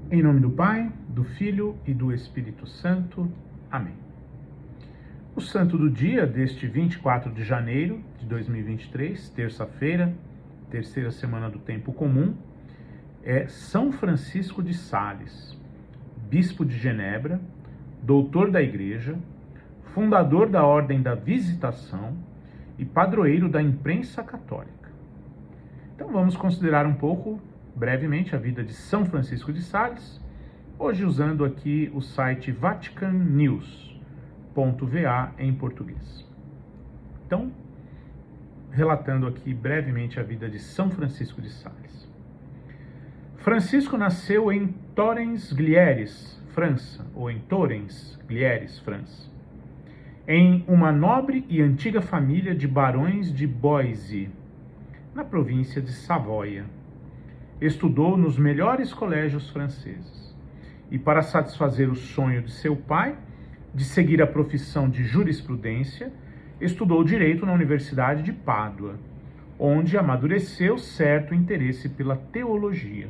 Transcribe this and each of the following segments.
Em nome do Pai, do Filho e do Espírito Santo. Amém. O santo do dia deste 24 de janeiro de 2023, terça-feira, terceira semana do tempo comum, é São Francisco de Sales, bispo de Genebra, doutor da Igreja, fundador da Ordem da Visitação e padroeiro da imprensa católica. Então vamos considerar um pouco, brevemente, a vida de São Francisco de Sales, hoje usando aqui o site vaticannews.va em português. Então, relatando aqui brevemente a vida de São Francisco de Sales. Francisco nasceu em Torrens-Glières, França, ou em Torrens-Glières, França, em uma nobre e antiga família de barões de Boise, na província de Savoia. Estudou nos melhores colégios franceses e, para satisfazer o sonho de seu pai de seguir a profissão de jurisprudência, estudou direito na Universidade de Pádua, onde amadureceu certo interesse pela teologia.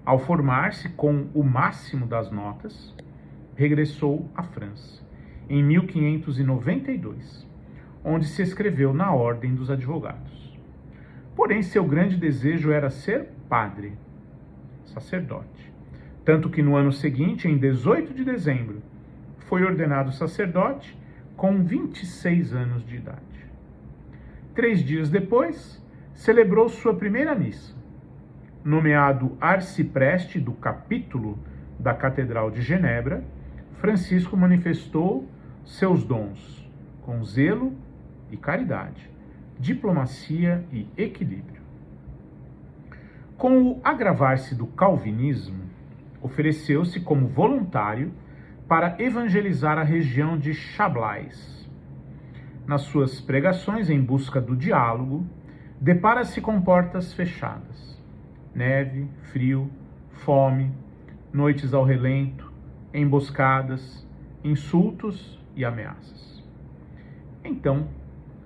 Ao formar-se com o máximo das notas, regressou à França, em 1592, onde se inscreveu na Ordem dos Advogados. Porém, seu grande desejo era ser padre, sacerdote. Tanto que no ano seguinte, em 18 de dezembro, foi ordenado sacerdote com 26 anos de idade. 3 dias depois, celebrou sua primeira missa. Nomeado arcipreste do capítulo da Catedral de Genebra, Francisco manifestou seus dons com zelo e caridade, diplomacia e equilíbrio. Com o agravar-se do calvinismo, ofereceu-se como voluntário para evangelizar a região de Chablais. Nas suas pregações em busca do diálogo, depara-se com portas fechadas. Neve, frio, fome, noites ao relento, emboscadas, insultos e ameaças. Então,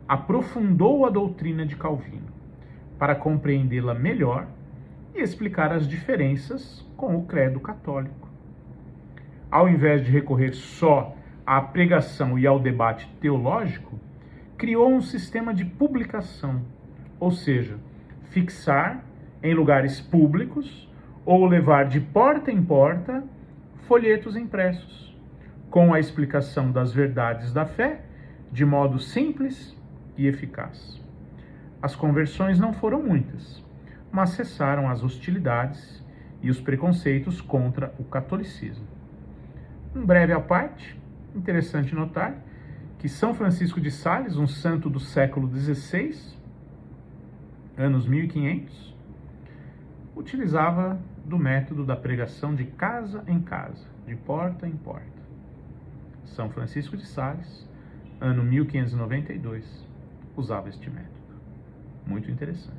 aprofundou a doutrina de Calvino, para compreendê-la melhor e explicar as diferenças com o credo católico. Ao invés de recorrer só à pregação e ao debate teológico, criou um sistema de publicação, ou seja, fixar em lugares públicos ou levar de porta em porta folhetos impressos, com a explicação das verdades da fé de modo simples e eficaz. As conversões não foram muitas, mas cessaram as hostilidades e os preconceitos contra o catolicismo. Um breve à parte, interessante notar que São Francisco de Sales, um santo do século XVI, anos 1500, utilizava do método da pregação de casa em casa, de porta em porta. São Francisco de Sales, ano 1592, usava este método. Muito interessante.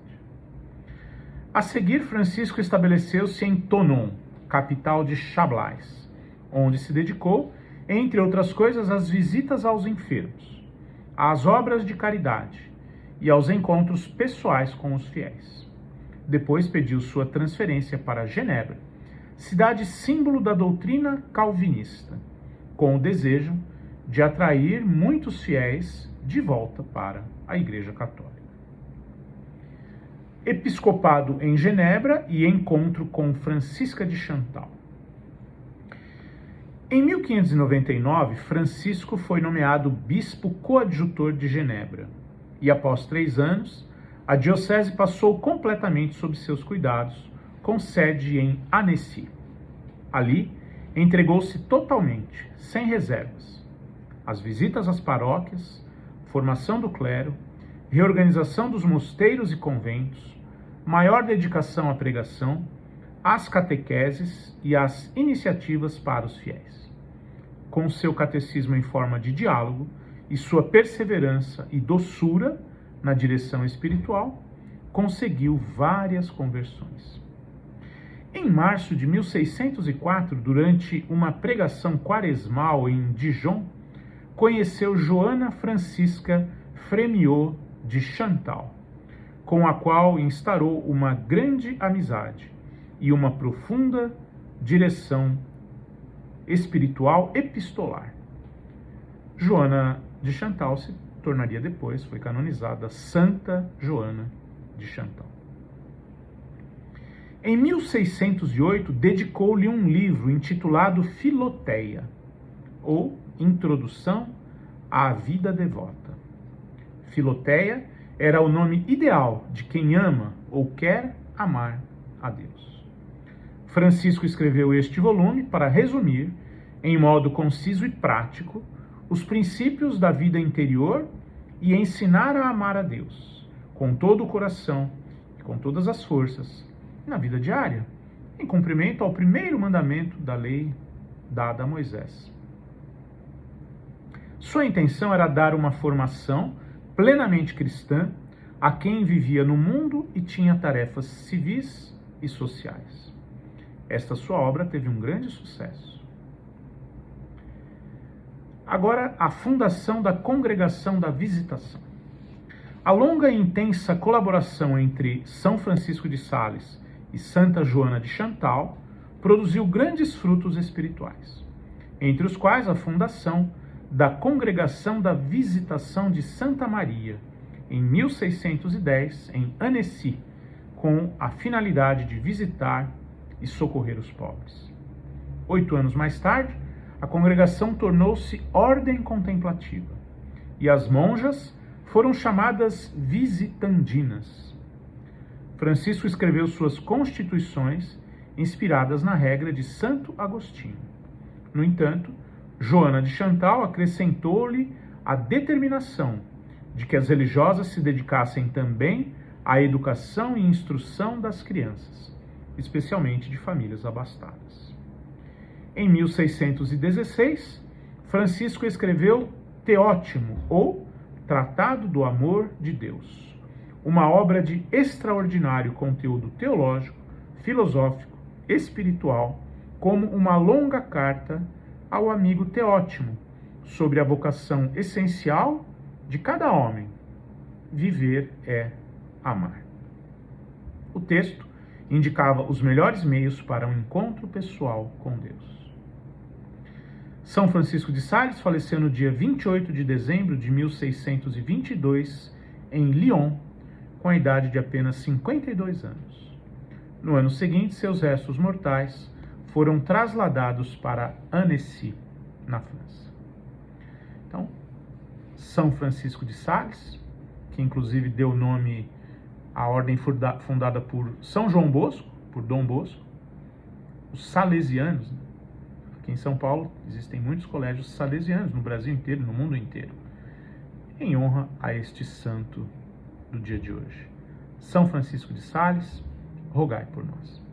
A seguir, Francisco estabeleceu-se em Thonon, capital de Chablais, onde se dedicou, entre outras coisas, às visitas aos enfermos, às obras de caridade e aos encontros pessoais com os fiéis. Depois pediu sua transferência para Genebra, cidade símbolo da doutrina calvinista, com o desejo de atrair muitos fiéis de volta para a Igreja Católica. Episcopado em Genebra e encontro com Francisca de Chantal. Em 1599, Francisco foi nomeado bispo coadjutor de Genebra e, após 3 anos, a diocese passou completamente sob seus cuidados, com sede em Annecy. Ali, entregou-se totalmente, sem reservas, às visitas às paróquias, formação do clero, reorganização dos mosteiros e conventos, maior dedicação à pregação, às catequeses e às iniciativas para os fiéis. Com seu catecismo em forma de diálogo e sua perseverança e doçura na direção espiritual, conseguiu várias conversões. Em março de 1604, durante uma pregação quaresmal em Dijon, conheceu Joana Francisca Frémiot de Chantal, com a qual instaurou uma grande amizade e uma profunda direção espiritual epistolar. Joana de Chantal se tornaria depois, foi canonizada Santa Joana de Chantal. Em 1608, dedicou-lhe um livro intitulado Filoteia, ou Introdução à Vida Devota. Filoteia era o nome ideal de quem ama ou quer amar a Deus. Francisco escreveu este volume para resumir, em modo conciso e prático, os princípios da vida interior e ensinar a amar a Deus, com todo o coração e com todas as forças, na vida diária, em cumprimento ao primeiro mandamento da lei dada a Moisés. Sua intenção era dar uma formação plenamente cristã a quem vivia no mundo e tinha tarefas civis e sociais. Esta sua obra teve um grande sucesso. Agora, a fundação da Congregação da Visitação. A longa e intensa colaboração entre São Francisco de Sales e Santa Joana de Chantal produziu grandes frutos espirituais, entre os quais a fundação da Congregação da Visitação de Santa Maria, em 1610, em Annecy, com a finalidade de visitar e socorrer os pobres. 8 anos mais tarde, a congregação tornou-se ordem contemplativa, e as monjas foram chamadas visitandinas. Francisco escreveu suas constituições inspiradas na regra de Santo Agostinho. No entanto, Joana de Chantal acrescentou-lhe a determinação de que as religiosas se dedicassem também à educação e instrução das crianças, especialmente de famílias abastadas. Em 1616, Francisco escreveu Teótimo, ou Tratado do Amor de Deus, uma obra de extraordinário conteúdo teológico, filosófico, espiritual, como uma longa carta ao amigo Teótimo sobre a vocação essencial de cada homem: viver é amar. O texto indicava os melhores meios para um encontro pessoal com Deus. São Francisco de Sales faleceu no dia 28 de dezembro de 1622 em Lyon, com a idade de apenas 52 anos. No ano seguinte, seus restos mortais foram trasladados para Annecy, na França. Então, São Francisco de Sales, que inclusive deu nome à ordem fundada por São João Bosco, por Dom Bosco, os salesianos. Aqui em São Paulo existem muitos colégios salesianos no Brasil inteiro, no mundo inteiro, em honra a este santo do dia de hoje. São Francisco de Sales, rogai por nós.